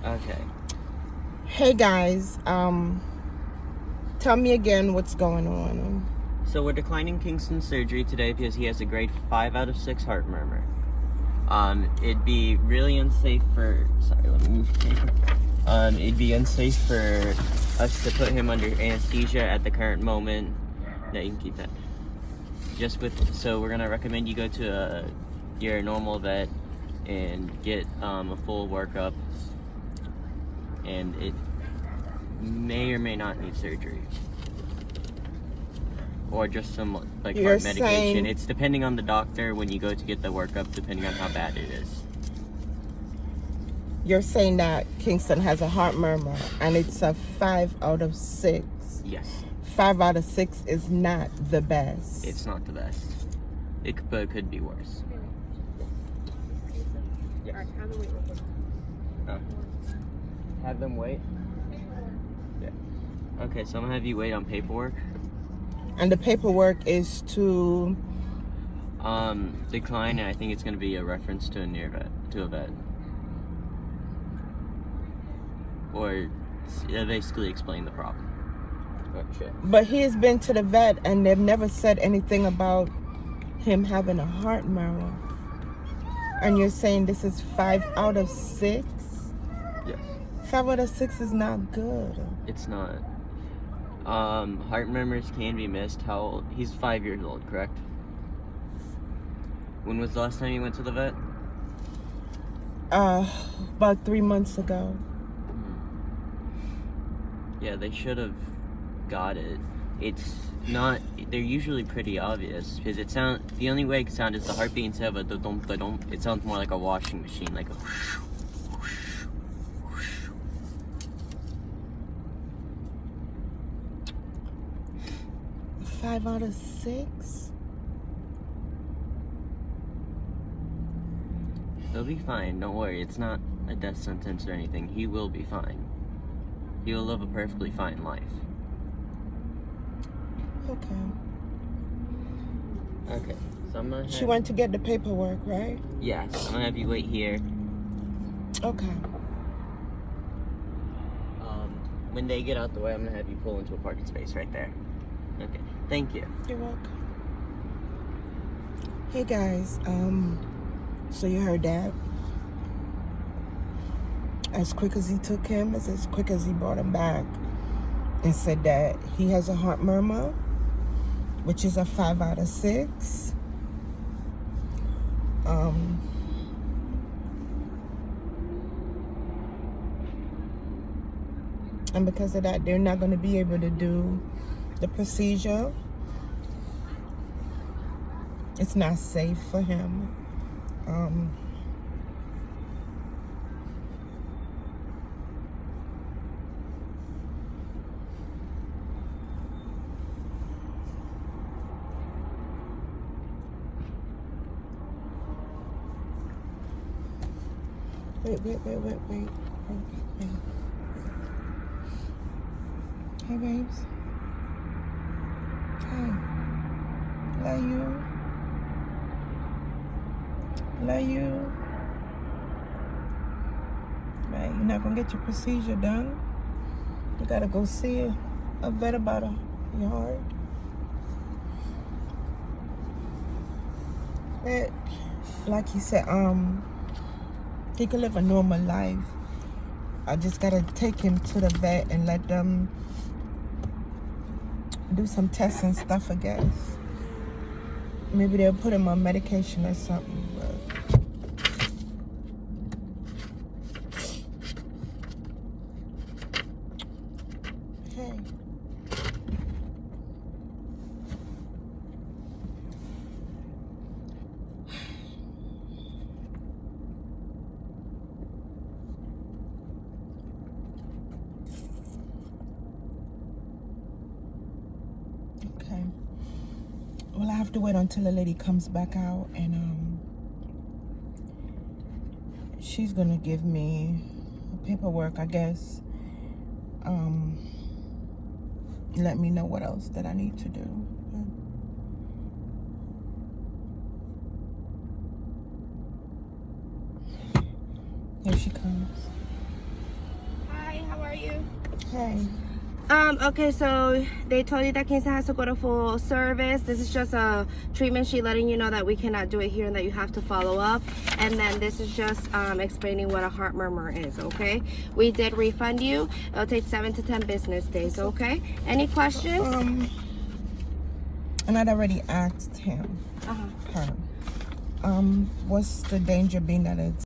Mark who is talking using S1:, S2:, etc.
S1: Okay.
S2: Hey guys, tell me again what's going on.
S1: So we're declining Kingston's surgery today because he has a grade 5 out of 6 heart murmur. It'd be really unsafe for... Sorry, let me move the table. It'd be unsafe for us to put him under anesthesia at the current moment. No, you can keep that. So we're gonna recommend you go to your normal vet and get a full workup, and it may or may not need surgery, or just some like heart medication. It's depending on the doctor when you go to get the workup, depending on how bad it is.
S2: You're saying that Kingston has a heart murmur and it's a 5 out of 6.
S1: Yes.
S2: 5 out of 6 is not the best.
S1: It's not the best. But it could be worse. Yes. Have them wait? Yeah. Okay, so I'm gonna have you wait on paperwork.
S2: And the paperwork is to...
S1: decline, and I think it's gonna be a reference to a vet. Or basically explain the problem. Oh, shit.
S2: But he has been to the vet and they've never said anything about him having a heart murmur. And you're saying this is 5 out of 6?
S1: Yes.
S2: 5 out of 6 is not good.
S1: It's not. Heart murmurs can be missed. How old? He's 5 years old, correct? When was the last time you went to the vet?
S2: About 3 months ago.
S1: Yeah, they should have got it. It's not, they're usually pretty obvious, because the only way it can sound is the heartbeat instead of a da-dum, da-dum. It sounds more like a washing machine, like a whoosh, whoosh, whoosh.
S2: 5 out of 6?
S1: He'll be fine, don't worry. It's not a death sentence or anything. He will be fine. He will live a perfectly fine life. Okay, so I'm gonna
S2: She went to get the paperwork, right?
S1: Yes, I'm gonna have you wait here.
S2: Okay.
S1: When they get out the way, I'm gonna have you pull into a parking space right there. Okay, thank you.
S2: You're welcome. Hey guys, so you heard that? As quick as he took him, is as quick as he brought him back and said that he has a heart murmur, which is a 5 out of 6. And because of that, they're not going to be able to do the procedure. It's not safe for him. Wait. Hey, babes. Hi. Love you. Love you. Right, you're not gonna get your procedure done. You gotta go see a vet about your heart. But like he said, he could live a normal life. I just gotta take him to the vet and let them do some tests and stuff, I guess. Maybe they'll put him on medication or something. But hey. Okay. Well, I have to wait until the lady comes back out, and she's gonna give me paperwork, I guess. Let me know what else that I need to do. Here she comes. Hey.
S3: Okay, so they told you that Kingston has to go to full service. This is just a treatment sheet letting you know that we cannot do it here and that you have to follow up. And then this is just explaining what a heart murmur is, okay? We did refund you. It'll take 7 to 10 business days, okay? Any questions?
S2: And I'd already asked him, her, what's the danger being that it's